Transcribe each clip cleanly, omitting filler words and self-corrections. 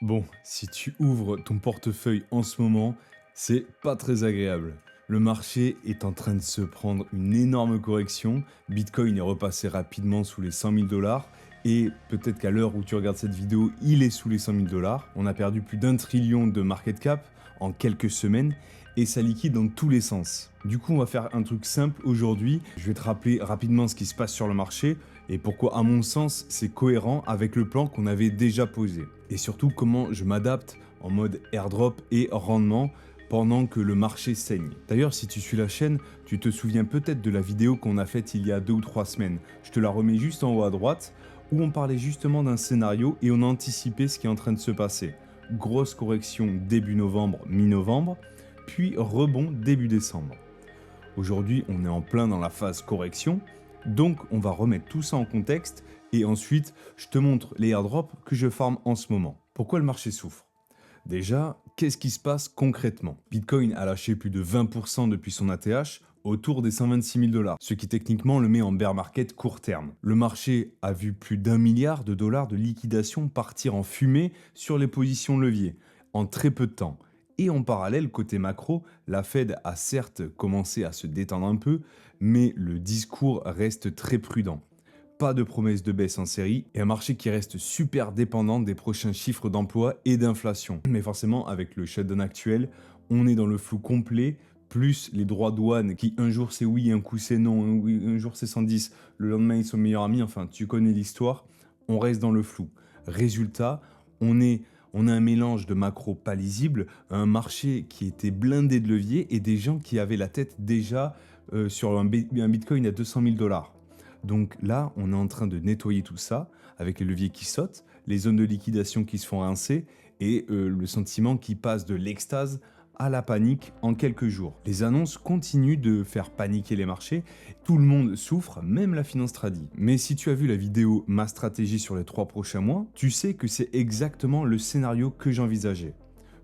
Bon, si tu ouvres ton portefeuille en ce moment, c'est pas très agréable. Le marché est en train de se prendre une énorme correction. Bitcoin est repassé rapidement sous les 100 000 dollars. Et peut-être qu'à l'heure où tu regardes cette vidéo, il est sous les 100 000 dollars. On a perdu plus d'un trillion de market cap en quelques semaines et ça liquide dans tous les sens. Du coup, on va faire un truc simple aujourd'hui. Je vais te rappeler rapidement ce qui se passe sur le marché et pourquoi, à mon sens, c'est cohérent avec le plan qu'on avait déjà posé. Et surtout, comment je m'adapte en mode airdrop et rendement pendant que le marché saigne. D'ailleurs, si tu suis la chaîne, tu te souviens peut-être de la vidéo qu'on a faite il y a 2 ou 3 semaines. Je te la remets juste en haut à droite, où on parlait justement d'un scénario et on a anticipé ce qui est en train de se passer. Grosse correction début novembre, mi-novembre, puis rebond début décembre. Aujourd'hui, on est en plein dans la phase correction, donc on va remettre tout ça en contexte et ensuite, je te montre les airdrops que je farm en ce moment. Pourquoi le marché souffre? Déjà, qu'est-ce qui se passe concrètement? Bitcoin a lâché plus de 20% depuis son ATH, autour des 126 000 dollars, ce qui techniquement le met en bear market court terme. Le marché a vu plus d'1 milliard de dollars de liquidation partir en fumée sur les positions levier, en très peu de temps. Et en parallèle, côté macro, la Fed a certes commencé à se détendre un peu, mais le discours reste très prudent. Pas de promesses de baisse en série et un marché qui reste super dépendant des prochains chiffres d'emploi et d'inflation. Mais forcément, avec le shutdown actuel, on est dans le flou complet, plus les droits douane qui un jour c'est oui, un coup c'est non, un jour c'est 110, le lendemain ils sont meilleurs amis, enfin tu connais l'histoire, on reste dans le flou. Résultat, on a un mélange de macro pas lisible, un marché qui était blindé de leviers et des gens qui avaient la tête déjà sur un Bitcoin à 200 000 dollars. Donc là, on est en train de nettoyer tout ça avec les leviers qui sautent, les zones de liquidation qui se font rincer et le sentiment qui passe de l'extase à la panique en quelques jours. Les annonces continuent de faire paniquer les marchés, tout le monde souffre, même la finance tradie. Mais si tu as vu la vidéo Ma stratégie sur les 3 prochains mois, tu sais que c'est exactement le scénario que j'envisageais.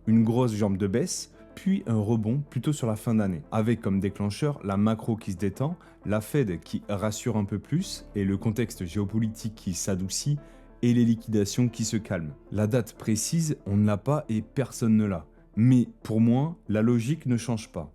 Une grosse jambe de baisse, puis un rebond plutôt sur la fin d'année, avec comme déclencheur la macro qui se détend, la Fed qui rassure un peu plus, et le contexte géopolitique qui s'adoucit, et les liquidations qui se calment. La date précise, on ne l'a pas et personne ne l'a. Mais pour moi, la logique ne change pas.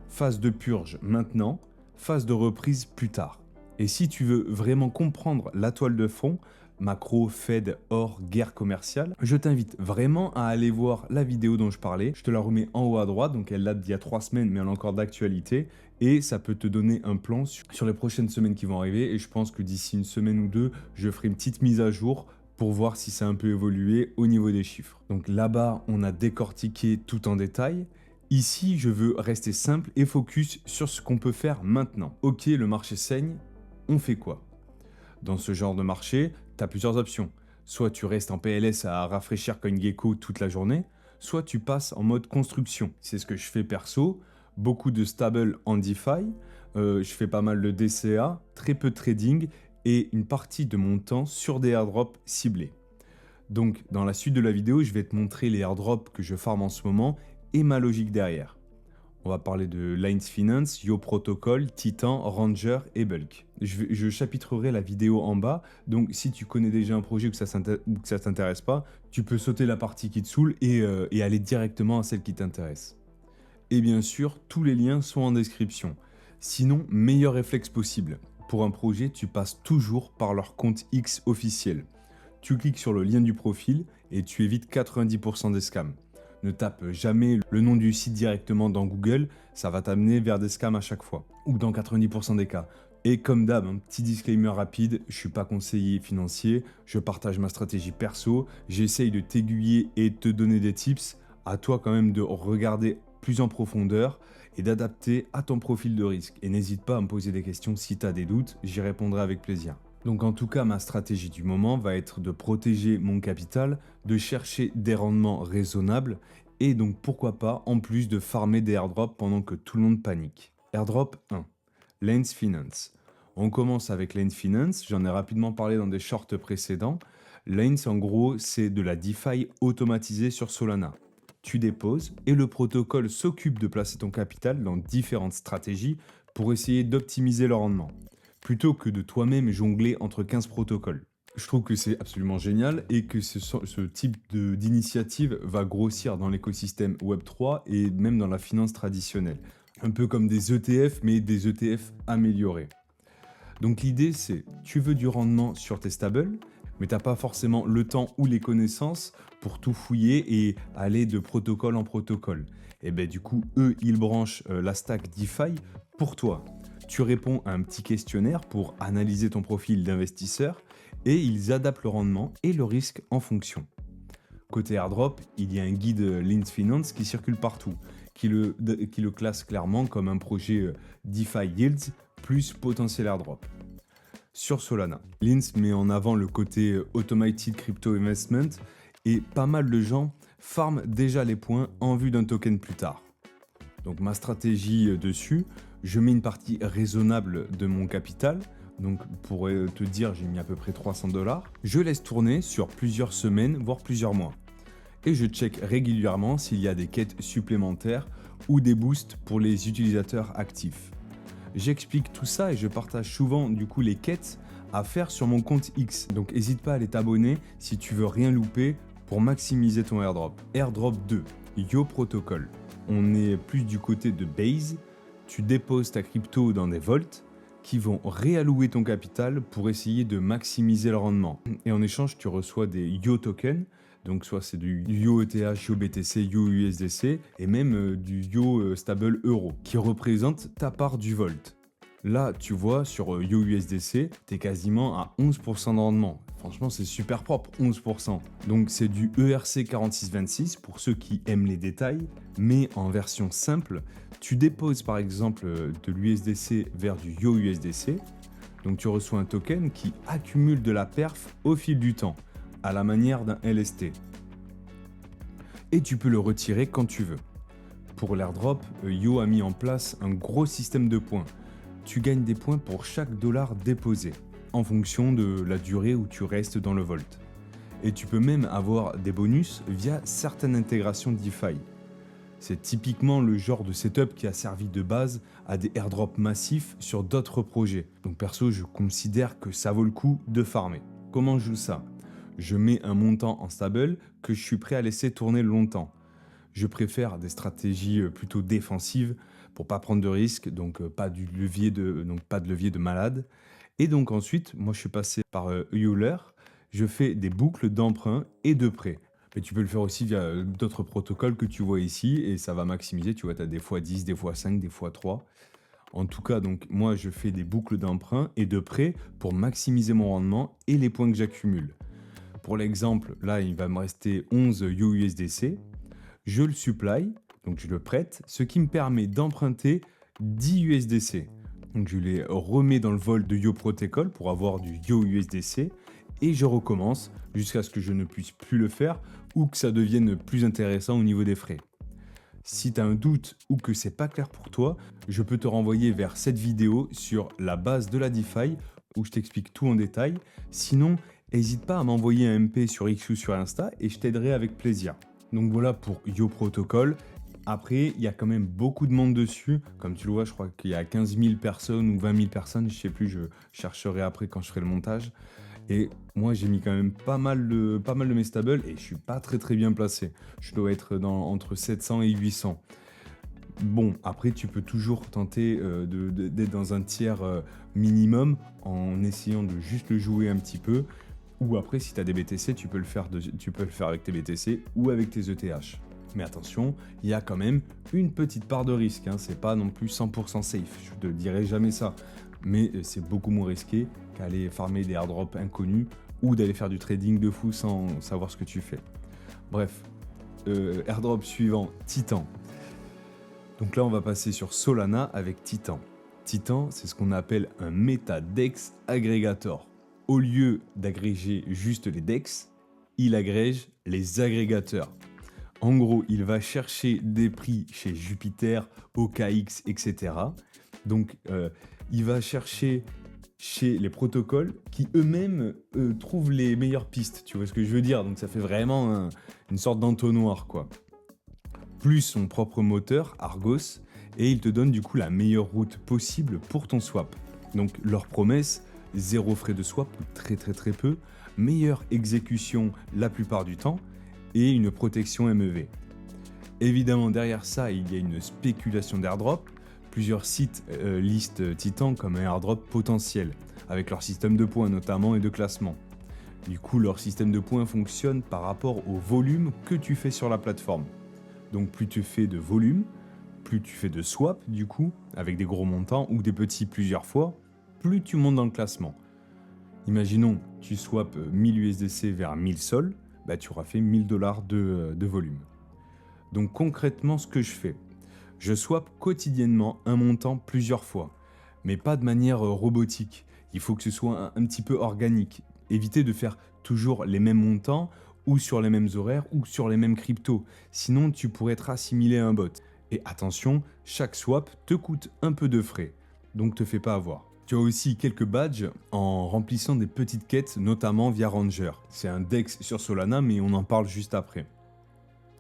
Phase de purge maintenant, phase de reprise plus tard. Et si tu veux vraiment comprendre la toile de fond, macro, Fed, or, guerre commerciale, je t'invite vraiment à aller voir la vidéo dont je parlais. Je te la remets en haut à droite, donc elle date d'il y a 3 semaines, mais elle est encore d'actualité. Et ça peut te donner un plan sur les prochaines semaines qui vont arriver. Et je pense que d'ici une semaine ou deux, je ferai une petite mise à jour pour voir si ça a un peu évolué au niveau des chiffres. Donc là-bas, on a décortiqué tout en détail. Ici, je veux rester simple et focus sur ce qu'on peut faire maintenant. Ok, le marché saigne, on fait quoi? Dans ce genre de marché, tu as plusieurs options. Soit tu restes en PLS à rafraîchir CoinGecko toute la journée, soit tu passes en mode construction. C'est ce que je fais perso, beaucoup de stable en DeFi, je fais pas mal de DCA, très peu de trading et une partie de mon temps sur des airdrops ciblés. Donc dans la suite de la vidéo, je vais te montrer les airdrops que je farm en ce moment et ma logique derrière. On va parler de Lines Finance, Yo Protocol, Titan, Ranger et Bulk. Je chapitrerai la vidéo en bas, donc si tu connais déjà un projet ou que ça t'intéresse pas, tu peux sauter la partie qui te saoule et aller directement à celle qui t'intéresse. Et bien sûr, tous les liens sont en description. Sinon, meilleur réflexe possible. Pour un projet, tu passes toujours par leur compte X officiel. Tu cliques sur le lien du profil et tu évites 90% des scams. Ne tape jamais le nom du site directement dans Google, ça va t'amener vers des scams à chaque fois, ou dans 90% des cas. Et comme d'hab, un petit disclaimer rapide, je suis pas conseiller financier, je partage ma stratégie perso, j'essaye de t'aiguiller et de te donner des tips, à toi quand même de regarder plus en profondeur et d'adapter à ton profil de risque. Et n'hésite pas à me poser des questions si tu as des doutes, j'y répondrai avec plaisir. Donc en tout cas, ma stratégie du moment va être de protéger mon capital, de chercher des rendements raisonnables et donc pourquoi pas en plus de farmer des airdrops pendant que tout le monde panique. Airdrop 1, Lens Finance. On commence avec Lens Finance, j'en ai rapidement parlé dans des shorts précédents. Lens en gros c'est de la DeFi automatisée sur Solana. Tu déposes et le protocole s'occupe de placer ton capital dans différentes stratégies pour essayer d'optimiser le rendement plutôt que de toi-même jongler entre 15 protocoles. Je trouve que c'est absolument génial et que ce type d'initiative va grossir dans l'écosystème Web3 et même dans la finance traditionnelle. Un peu comme des ETF, mais des ETF améliorés. Donc l'idée, c'est tu veux du rendement sur tes stables, mais tu n'as pas forcément le temps ou les connaissances pour tout fouiller et aller de protocole en protocole. Et bien du coup, eux, ils branchent la stack DeFi pour toi. Tu réponds à un petit questionnaire pour analyser ton profil d'investisseur et ils adaptent le rendement et le risque en fonction. Côté airdrop, il y a un guide Lens Finance qui circule partout, qui le classe clairement comme un projet DeFi Yields plus potentiel airdrop. Sur Solana, Lens met en avant le côté Automated Crypto Investment et pas mal de gens farment déjà les points en vue d'un token plus tard. Donc ma stratégie dessus, je mets une partie raisonnable de mon capital. Donc pour te dire, j'ai mis à peu près 300$. Je laisse tourner sur plusieurs semaines, voire plusieurs mois. Et je check régulièrement s'il y a des quêtes supplémentaires ou des boosts pour les utilisateurs actifs. J'explique tout ça et je partage souvent du coup les quêtes à faire sur mon compte X. Donc n'hésite pas à aller t'abonner si tu veux rien louper pour maximiser ton airdrop. Airdrop 2, Yo Protocol. On est plus du côté de Base. Tu déposes ta crypto dans des vaults qui vont réallouer ton capital pour essayer de maximiser le rendement. Et en échange, tu reçois des Yo tokens. Donc soit c'est du Yo ETH, Yo BTC, Yo USDC et même du Yo Stable Euro qui représente ta part du Volt. Là, tu vois, sur Yo USDC, tu es quasiment à 11% de rendement. Franchement, c'est super propre, 11%. Donc c'est du ERC 4626 pour ceux qui aiment les détails, mais en version simple, tu déposes par exemple de l'USDC vers du Yo USDC. Donc tu reçois un token qui accumule de la perf au fil du temps, à la manière d'un LST. Et tu peux le retirer quand tu veux. Pour l'airdrop, Yo a mis en place un gros système de points. Tu gagnes des points pour chaque dollar déposé, en fonction de la durée où tu restes dans le Volt. Et tu peux même avoir des bonus via certaines intégrations DeFi. C'est typiquement le genre de setup qui a servi de base à des airdrops massifs sur d'autres projets. Donc perso, je considère que ça vaut le coup de farmer. Comment je joue ça ? Je mets un montant en stable que je suis prêt à laisser tourner longtemps. Je préfère des stratégies plutôt défensives pour pas prendre de risques, donc pas de levier de malade. Et donc ensuite, moi je suis passé par Euler, je fais des boucles d'emprunt et de prêt. Mais tu peux le faire aussi via d'autres protocoles que tu vois ici et ça va maximiser, tu vois, tu as des fois 10, des fois 5, des fois 3. En tout cas, donc moi je fais des boucles d'emprunt et de prêt pour maximiser mon rendement et les points que j'accumule. Pour l'exemple, là il va me rester 11 Yo USDC. Je le supply, donc je le prête, ce qui me permet d'emprunter 10 USDC. Donc je les remets dans le vol de Yo Protocol pour avoir du Yo USDC et je recommence jusqu'à ce que je ne puisse plus le faire ou que ça devienne plus intéressant au niveau des frais. Si tu as un doute ou que c'est pas clair pour toi, je peux te renvoyer vers cette vidéo sur la base de la DeFi où je t'explique tout en détail. Sinon, n'hésite pas à m'envoyer un MP sur X ou sur Insta et je t'aiderai avec plaisir. Donc voilà pour Yo Protocol. Après, il y a quand même beaucoup de monde dessus. Comme tu le vois, je crois qu'il y a 15 000 personnes ou 20 000 personnes. Je sais plus, je chercherai après quand je ferai le montage. Et moi, j'ai mis quand même pas mal de mes stables et je suis pas très bien placé. Je dois être entre 700 et 800. Bon, après, tu peux toujours tenter d'être dans un tiers minimum en essayant de juste le jouer un petit peu. Ou après, si tu as des BTC, tu peux le faire avec tes BTC ou avec tes ETH. Mais attention, il y a quand même une petite part de risque. C'est pas non plus 100% safe. Je te dirai jamais ça. Mais c'est beaucoup moins risqué qu'aller farmer des airdrops inconnus ou d'aller faire du trading de fou sans savoir ce que tu fais. Bref, airdrop suivant, Titan. Donc là, on va passer sur Solana avec Titan. Titan, c'est ce qu'on appelle un MetaDex Aggregator. Au lieu d'agréger juste les DEX, il agrège les agrégateurs. En gros, il va chercher des prix chez Jupiter, OKX, etc. Donc, il va chercher chez les protocoles qui eux-mêmes trouvent les meilleures pistes. Tu vois ce que je veux dire ? Donc, ça fait vraiment une sorte d'entonnoir, quoi. Plus son propre moteur, Argos, et il te donne du coup la meilleure route possible pour ton swap. Donc, leur promesse, 0 frais de swap ou très peu, meilleure exécution la plupart du temps et une protection MEV. Évidemment, derrière ça, il y a une spéculation d'airdrop. Plusieurs sites listent Titan comme un airdrop potentiel, avec leur système de points notamment et de classement. Du coup, leur système de points fonctionne par rapport au volume que tu fais sur la plateforme. Donc plus tu fais de volume, plus tu fais de swap du coup, avec des gros montants ou des petits plusieurs fois, plus tu montes dans le classement. Imaginons, tu swaps 1000 USDC vers 1000 Sol, bah, tu auras fait $1000 de volume. Donc concrètement, ce que je fais, je swap quotidiennement un montant plusieurs fois, mais pas de manière robotique. Il faut que ce soit un petit peu organique. Éviter de faire toujours les mêmes montants ou sur les mêmes horaires ou sur les mêmes cryptos. Sinon, tu pourrais être assimilé à un bot. Et attention, chaque swap te coûte un peu de frais, donc te fais pas avoir. Tu as aussi quelques badges en remplissant des petites quêtes, notamment via Ranger. C'est un DEX sur Solana, mais on en parle juste après.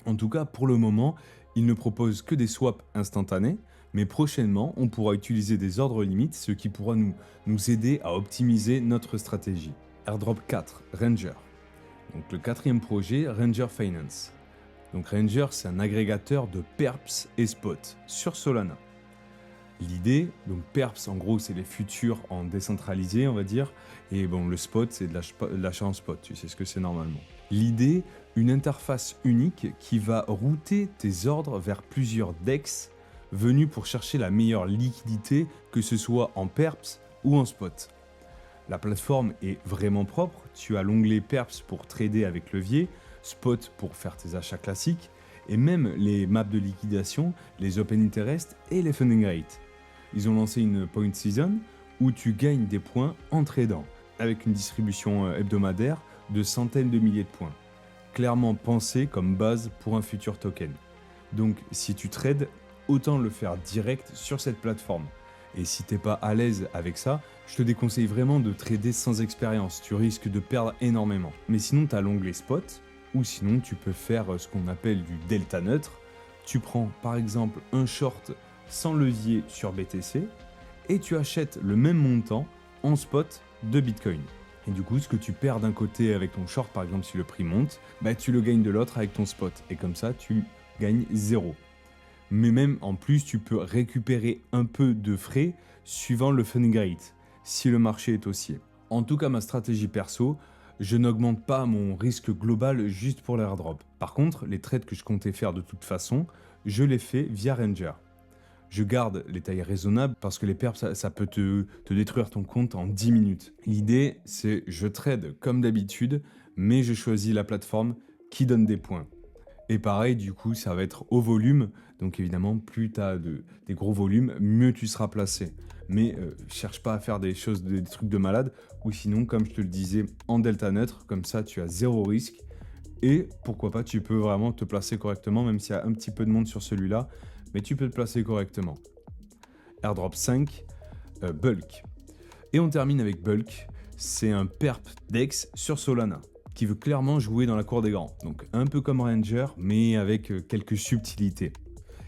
En tout cas, pour le moment, il ne propose que des swaps instantanés, mais prochainement, on pourra utiliser des ordres limites, ce qui pourra nous aider à optimiser notre stratégie. Airdrop 4, Ranger. Donc le quatrième projet, Ranger Finance. Donc Ranger, c'est un agrégateur de perps et spots sur Solana. L'idée, donc perps en gros c'est les futurs en décentralisé on va dire, et bon le spot c'est de l'achat en spot, tu sais ce que c'est normalement. L'idée, une interface unique qui va router tes ordres vers plusieurs DEX venus pour chercher la meilleure liquidité, que ce soit en perps ou en spot. La plateforme est vraiment propre, tu as l'onglet perps pour trader avec levier, spot pour faire tes achats classiques, et même les maps de liquidation, les open interest et les funding rates. Ils ont lancé une point season où tu gagnes des points en tradant, avec une distribution hebdomadaire de centaines de milliers de points. Clairement pensé comme base pour un futur token. Donc si tu trades, autant le faire direct sur cette plateforme. Et si t'es pas à l'aise avec ça, je te déconseille vraiment de trader sans expérience, tu risques de perdre énormément. Mais sinon tu as l'onglet spot, ou sinon tu peux faire ce qu'on appelle du delta neutre. Tu prends par exemple un short sans levier sur BTC et tu achètes le même montant en spot de Bitcoin. Et du coup, ce que tu perds d'un côté avec ton short, par exemple si le prix monte, bah, tu le gagnes de l'autre avec ton spot. Et comme ça, tu gagnes 0. Mais même en plus, tu peux récupérer un peu de frais suivant le funding rate, si le marché est haussier. En tout cas, ma stratégie perso, je n'augmente pas mon risque global juste pour l'airdrop. Par contre, les trades que je comptais faire de toute façon, je les fais via Ranger. Je garde les tailles raisonnables parce que les perps, ça peut te détruire ton compte en 10 minutes. L'idée, c'est je trade comme d'habitude, mais je choisis la plateforme qui donne des points. Et pareil, du coup, ça va être au volume. Donc évidemment, plus tu as des gros volumes, mieux tu seras placé. Mais cherche pas à faire des trucs de malade. Ou sinon, comme je te le disais, en delta neutre, comme ça, tu as 0 risque. Et pourquoi pas, tu peux vraiment te placer correctement, même s'il y a un petit peu de monde sur celui-là. Mais tu peux te placer correctement. Airdrop 5, Bulk. Et on termine avec Bulk. C'est un perp DEX sur Solana, qui veut clairement jouer dans la cour des grands. Donc un peu comme Ranger, mais avec quelques subtilités.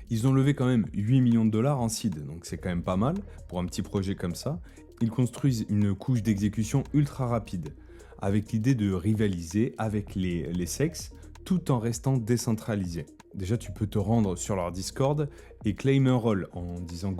Ils ont levé quand même 8 millions de dollars en seed, donc c'est quand même pas mal pour un petit projet comme ça. Ils construisent une couche d'exécution ultra rapide, avec l'idée de rivaliser avec les SEX, tout en restant décentralisé. Déjà, tu peux te rendre sur leur Discord et claim un rôle en disant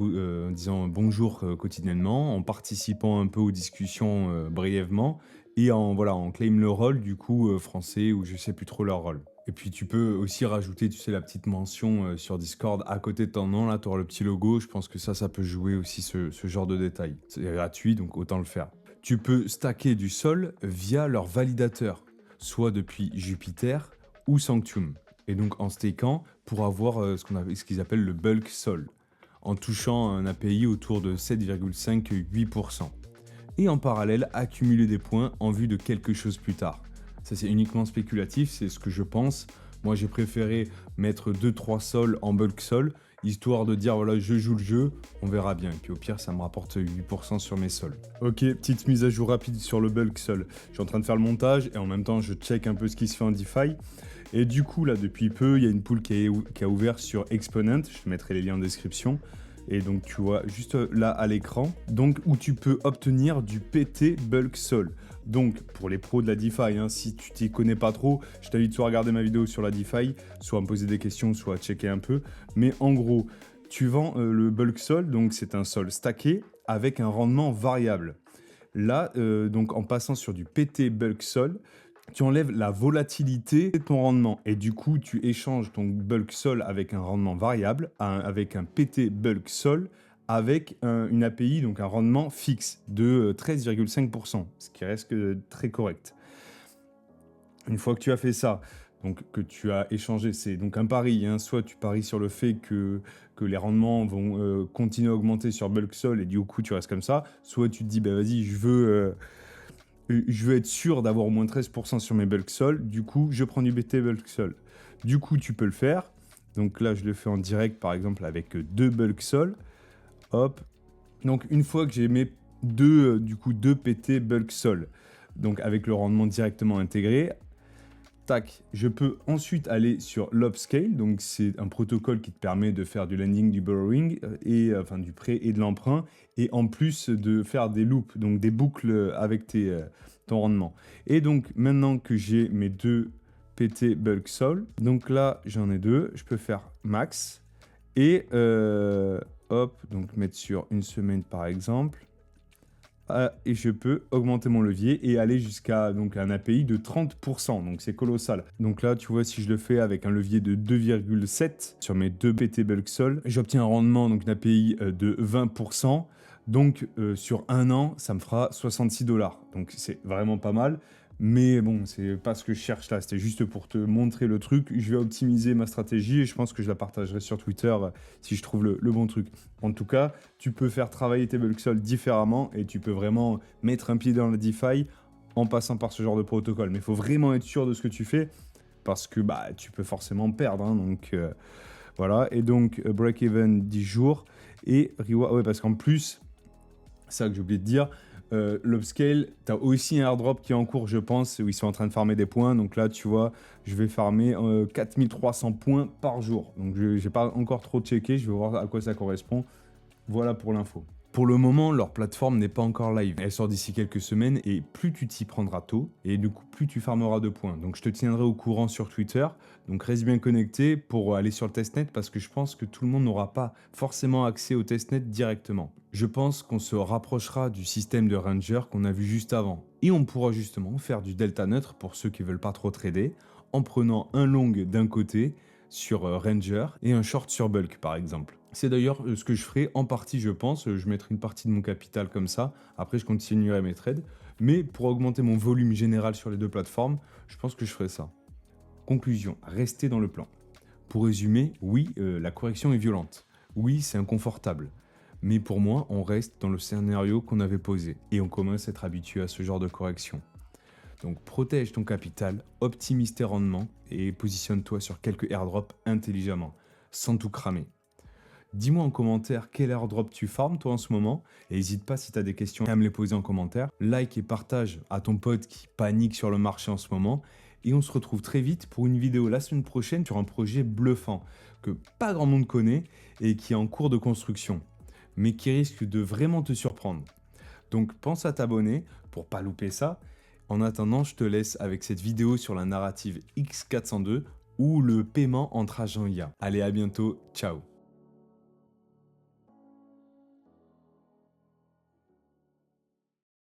bonjour quotidiennement, en participant un peu aux discussions brièvement, et en claim le rôle du coup français ou je sais plus trop leur rôle. Et puis tu peux aussi rajouter, tu sais, la petite mention sur Discord à côté de ton nom, là tu auras le petit logo, je pense que ça peut jouer aussi ce genre de détails. C'est gratuit, donc autant le faire. Tu peux stacker du sol via leur validateur, soit depuis Jupiter ou Sanctum. Et donc en stakant pour avoir ce qu'ils appellent le bulk sol, en touchant un API autour de 7,58%. Et en parallèle, accumuler des points en vue de quelque chose plus tard. Ça c'est uniquement spéculatif, c'est ce que je pense. Moi j'ai préféré mettre 2-3 sols en bulk sol, histoire de dire voilà je joue le jeu, on verra bien. Et puis au pire ça me rapporte 8% sur mes sols. Ok, petite mise à jour rapide sur le bulk sol. Je suis en train de faire le montage et en même temps je check un peu ce qui se fait en DeFi. Et du coup là depuis peu, il y a une pool qui a ouvert sur Exponent, je te mettrai les liens en description, Et donc tu vois juste là à l'écran, donc où tu peux obtenir du PT Bulk Sol. Donc pour les pros de la DeFi, hein, si tu t'y connais pas trop, je t'invite soit à regarder ma vidéo sur la DeFi, soit à me poser des questions, soit à checker un peu. Mais en gros, tu vends le Bulk Sol, donc c'est un sol stacké avec un rendement variable. Là, donc en passant sur du PT Bulk Sol, tu enlèves la volatilité de ton rendement et du coup tu échanges ton bulk sol avec un rendement variable avec un PT bulk sol avec une API, donc un rendement fixe de 13,5%, ce qui reste très correct. Une fois que tu as fait ça, donc que tu as échangé, c'est donc un pari, hein, soit tu paries sur le fait que les rendements vont continuer à augmenter sur bulk sol et du coup tu restes comme ça, soit tu te dis bah vas-y je veux être sûr d'avoir au moins 13% sur mes bulk sol, du coup je prends du BT bulk sol. Du coup tu peux le faire, donc là je le fais en direct par exemple avec 2 bulk sol, hop, donc une fois que j'ai mes deux PT bulk sol, donc avec le rendement directement intégré, tac, je peux ensuite aller sur l'Upscale, donc c'est un protocole qui te permet de faire du lending, du borrowing, enfin du prêt et de l'emprunt, et en plus de faire des loops, donc des boucles avec ton rendement. Et donc maintenant que j'ai mes 2 PT Bulk Sol, donc là j'en ai 2, je peux faire max, et hop, donc mettre sur une semaine par exemple. Et je peux augmenter mon levier et aller jusqu'à donc un API de 30%, donc c'est colossal. Donc là, tu vois, si je le fais avec un levier de 2,7 sur mes 2 PT Bulk Sol, j'obtiens un rendement, donc une API de 20%. Donc sur un an, ça me fera 66 $. Donc c'est vraiment pas mal. Mais bon, c'est pas ce que je cherche là, c'était juste pour te montrer le truc. Je vais optimiser ma stratégie et je pense que je la partagerai sur Twitter si je trouve le bon truc. En tout cas, tu peux faire travailler tes bulk sol différemment et tu peux vraiment mettre un pied dans la DeFi en passant par ce genre de protocole. Mais il faut vraiment être sûr de ce que tu fais parce que bah, tu peux forcément perdre. Hein, donc voilà, et donc break-even 10 jours et reward. Ouais, parce qu'en plus, c'est ça que j'ai oublié de dire. L'Upscale, tu as aussi un airdrop qui est en cours, je pense, où ils sont en train de farmer des points. Donc là, tu vois, je vais farmer 4300 points par jour. Donc je n'ai pas encore trop checké, je vais voir à quoi ça correspond. Voilà pour l'info. Pour le moment, leur plateforme n'est pas encore live. Elle sort d'ici quelques semaines et plus tu t'y prendras tôt et du coup plus tu farmeras de points. Donc je te tiendrai au courant sur Twitter. Donc reste bien connecté pour aller sur le testnet parce que je pense que tout le monde n'aura pas forcément accès au testnet directement. Je pense qu'on se rapprochera du système de Ranger qu'on a vu juste avant. Et on pourra justement faire du delta neutre pour ceux qui veulent pas trop trader en prenant un long d'un côté sur Ranger et un short sur Bulk par exemple. C'est d'ailleurs ce que je ferai en partie, je pense. Je mettrai une partie de mon capital comme ça. Après, je continuerai mes trades. Mais pour augmenter mon volume général sur les deux plateformes, je pense que je ferai ça. Conclusion, restez dans le plan. Pour résumer, oui, la correction est violente. Oui, c'est inconfortable. Mais pour moi, on reste dans le scénario qu'on avait posé. Et on commence à être habitué à ce genre de correction. Donc protège ton capital, optimise tes rendements et positionne-toi sur quelques airdrops intelligemment, sans tout cramer. Dis-moi en commentaire quel airdrop tu farmes toi en ce moment et n'hésite pas si tu as des questions à me les poser en commentaire. Like et partage à ton pote qui panique sur le marché en ce moment. Et on se retrouve très vite pour une vidéo la semaine prochaine sur un projet bluffant que pas grand monde connaît et qui est en cours de construction, mais qui risque de vraiment te surprendre. Donc pense à t'abonner pour pas louper ça. En attendant, je te laisse avec cette vidéo sur la narrative X402 ou le paiement entre agents IA. Allez, à bientôt, ciao.